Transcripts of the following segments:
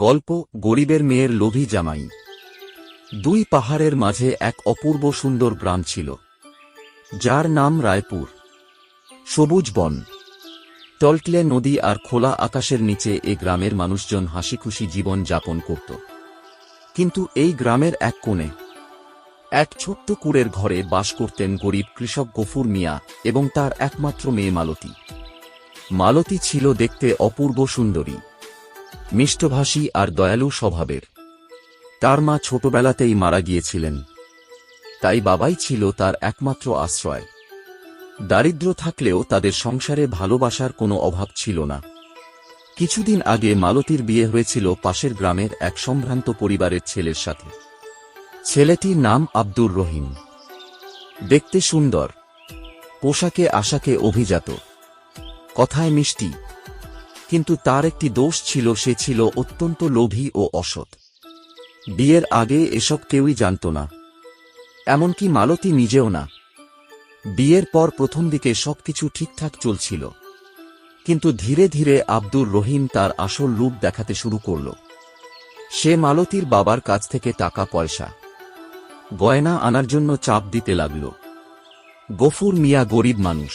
গল্প গরিবের মেয়ের লোভী জামাই। দুই পাহাড়ের মাঝে এক অপূর্ব সুন্দর গ্রাম ছিল, যার নাম রায়পুর। সবুজ বন, টলটলে নদী আর খোলা আকাশের নিচে এ গ্রামের মানুষজন হাসিখুশি জীবন যাপন করত। কিন্তু এই গ্রামের এক কোণে এক ছোট্ট কুঁড়ের ঘরে বাস করতেন গরিব কৃষক গফুর মিয়া এবং তার একমাত্র মেয়ে মালতী। মালতী ছিল দেখতে অপূর্ব সুন্দরী, মিষ্টভাষী আর দয়ালু স্বভাবের। তার মা ছোটবেলাতেই মারা গিয়েছিলেন, তাই বাবাই ছিল তার একমাত্র আশ্রয়। দারিদ্র্য থাকলেও তাদের সংসারে ভালোবাসার কোনো অভাব ছিল না। কিছুদিন আগে মালতীর বিয়ে হয়েছিল পাশের গ্রামের এক সম্ভ্রান্ত পরিবারের ছেলের সাথে। ছেলেটির নাম আব্দুর রহিম। দেখতে সুন্দর, পোশাকে আশাকে অভিজাত, কথায় মিষ্টি। কিন্তু তার একটি দোষ ছিল, সে ছিল অত্যন্ত লোভী ও অসৎ। বিয়ের আগে এসব কেউই জানত না, এমনকি মালতী নিজেও না। বিয়ের পর প্রথম দিকে সবকিছু ঠিকঠাক চলছিল, কিন্তু ধীরে ধীরে আব্দুর রহিম তার আসল রূপ দেখাতে শুরু করল। সে মালতীর বাবার কাছ থেকে টাকা পয়সা, গয়না আনার জন্য চাপ দিতে লাগল। গফুর মিয়া গরিব মানুষ,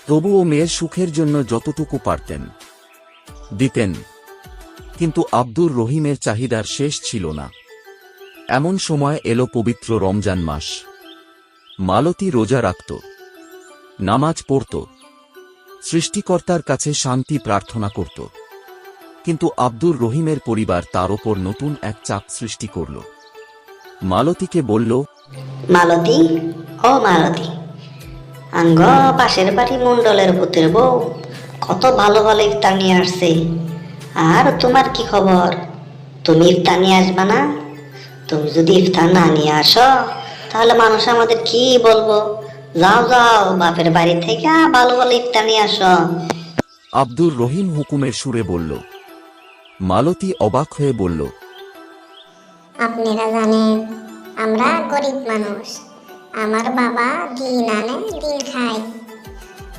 তবুও মেয়ের সুখের জন্য যতটুকু পারতেন দিতেন। কিন্তু আব্দুর রহিমের চাহিদার শেষ ছিল না। এমন সময় এলো পবিত্র রমজান মাস। মালতী রোজা রাখত, নামাজ পড়ত, সৃষ্টিকর্তার কাছে শান্তি প্রার্থনা করত। কিন্তু আব্দুর রহিমের পরিবার তার ওপর নতুন এক চাপ সৃষ্টি করল। মালতীকে বলল, মালতী, ও মালতী, আঙ্গ পাশের বাড়ি মন্ডলের পুতের বউ কত ভালো ভালো ইফতার নিয়ে আসছে। আর তোমার কি খবর? তুমি ইফতার নিয়ে আসবা না? তুমি যদি ইফতার না নিয়ে আসো তাহলে মানুষ আমাদের কি বলবো? যাও যাও, বাপের বাড়ি থেকে ভালো ভালো ইফতার নিয়ে আসো। আব্দুর রহিম হুকুমের সুরে বলল। মালতী অবাক হয়ে বলল, আপনারা জানেন আমরা গরিব মানুষ, আমার বাবা দিন আনে দিন খায়,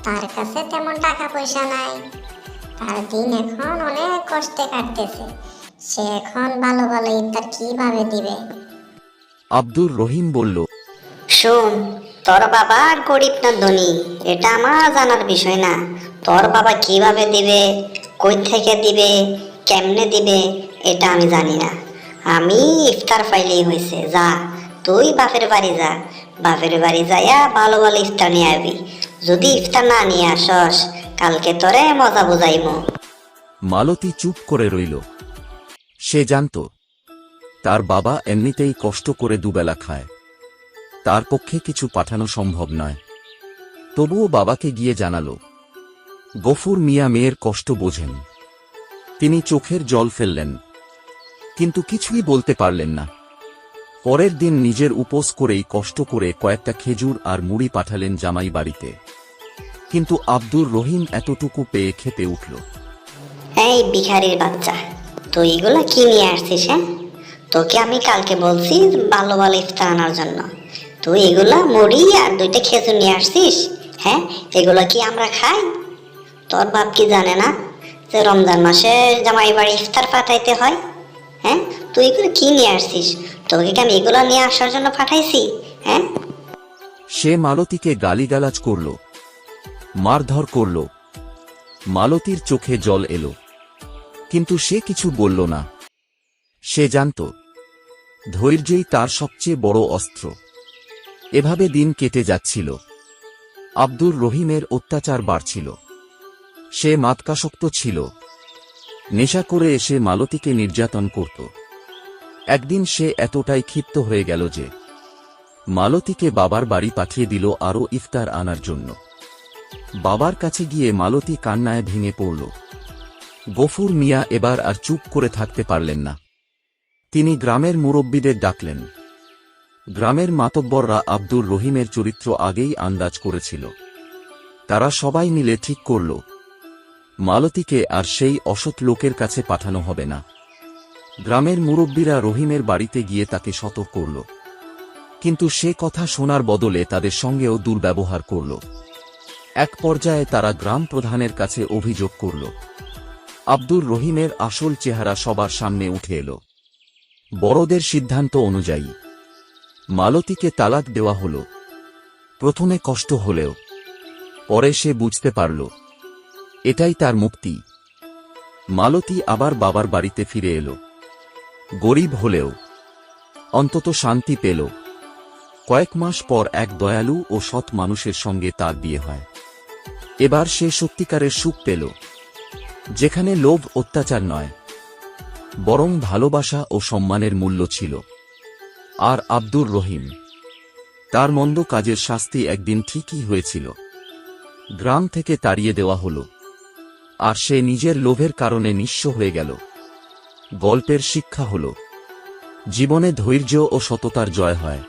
তার কাছে তেমন টাকা পয়সা নাই। তার দিন এখন অনেক কষ্টে কাটতেছে, সে এখন ভালো ভালো ইফতার কিভাবে দিবে? আব্দুর রহিম বলল, শোন, তোর বাবা গরিব না ধনী এটা আমার জানার বিষয় না। তোর বাবা কিভাবে দিবে, কই থেকে দিবে, কেমনে দিবে এটা আমি জানি না। আমি ইফতার পাইলেই হয়েছে। যা, তুই বাপের বাড়ি যা, বাপের বাড়ি যাইয়া ভালো ভালো ইফতার নিয়ে আবি। যদি ইফতার না নিয়ে আসস কালকে তোরে মজা বুঝাইমু। মালতী চুপ করে রইল। সে জানত তার বাবা এমনিতেই কষ্ট করে দুবেলা খায়, তার পক্ষে কিছু পাঠানো সম্ভব নয়। তবুও বাবাকে গিয়ে জানাল। গফুর মিয়া মেয়ের কষ্ট বোঝেন, তিনি চোখের জল ফেললেন, কিন্তু কিছুই বলতে পারলেন না। পরের দিন নিজের উপোস করেই কষ্ট করে কয়েকটা খেজুর আর মুড়ি পাঠালেন জামাই বাড়িতে। কিন্তু আব্দুর রহিম এতটুকু পেয়ে খেপে উঠল। এই ভিখারির বাচ্চা, তুই এগুলা কি নিয়ে আসছিস? হ্যাঁ, তোকে আমি কালকে বলছি ভালো ভালো ইফতার আনার জন্য, তুই এগুলা মুড়ি আর দুইটা খেজুর নিয়ে আসছিস। হ্যাঁ, এগুলা কি আমরা খাই? তোর বাপ কি জানে না যে রমজান মাসে জামাই বাড়ি ইফতার পাঠাইতে হয়? হ্যাঁ, তুই এগুলো কি নিয়ে আসছিস? তোকে কি আমি এগুলা নিয়ে আসার জন্য পাঠাইছি? হ্যাঁ। সে মালতীকে গালিগালাজ করল, মারধর করল। মালতীর চোখে জল এলো, কিন্তু সে কিছু বলল না। সে জানত ধৈর্যই তার সবচেয়ে বড় অস্ত্র। এভাবে দিন কেটে যাচ্ছিল। আব্দুর রহিমের অত্যাচার বাড়ছিল। সে মাদকাসক্ত ছিল, নেশা করে এসে মালতীকে নির্যাতন করত। একদিন সে এতটাই ক্ষিপ্ত হয়ে গেল যে মালতীকে বাবার বাড়ি পাঠিয়ে দিল আরও ইফতার আনার জন্য। বাবার কাছে গিয়ে মালতী কান্নায় ভেঙে পড়ল। গফুর মিয়া এবার আর চুপ করে থাকতে পারলেন না। তিনি গ্রামের মুরব্বীদের ডাকলেন। গ্রামের মাতব্বররা আব্দুর রহিমের চরিত্র আগেই আন্দাজ করেছিল। তারা সবাই মিলে ঠিক করল মালতীকে আর সেই অসৎ লোকের কাছে পাঠানো হবে না। গ্রামের মুরব্বীরা রহিমের বাড়িতে গিয়ে তাকে সতর্ক করল, কিন্তু সে কথা শোনার বদলে তাদের সঙ্গেও দুর্ব্যবহার করল। এক পর্যায়ে তারা গ্রাম প্রধানের কাছে অভিযোগ করল। আব্দুর রহিমের আসল চেহারা সবার সামনে উঠে এলো। বড়দের সিদ্ধান্ত অনুযায়ী মালতীকে তালাক দেওয়া হলো। প্রথমে কষ্ট হলেও পরে সে বুঝতে পারল এটাই তার মুক্তি। মালতী আবার বাবার বাড়িতে ফিরে এলো। গরিব হলেও অন্তত শান্তি পেল। কয়েক মাস পর এক দয়ালু ও সৎ মানুষের সঙ্গে তার বিয়ে হয়। এবার সে সত্যিকারের সুখ পেল, যেখানে লোভ অত্যাচার নয়, বরং ভালোবাসা ও সম্মানের মূল্য ছিল। আর আব্দুর রহিম, তার মন্দ কাজের শাস্তি একদিন ঠিকই হয়েছিল। গ্রাম থেকে তাড়িয়ে দেওয়া হল, আর সে নিজের লোভের কারণে নিঃস্ব হয়ে গেল। গল্পের শিক্ষা হল, জীবনে ধৈর্য ও সততার জয় হয়।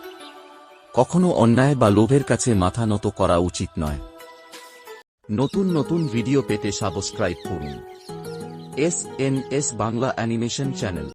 কখনো অন্যায় বা লোভের কাছে মাথা নত করা উচিত নয়। নতুন নতুন ভিডিও পেতে সাবস্ক্রাইব করুন এস বাংলা অ্যানিমেশন চ্যানেল।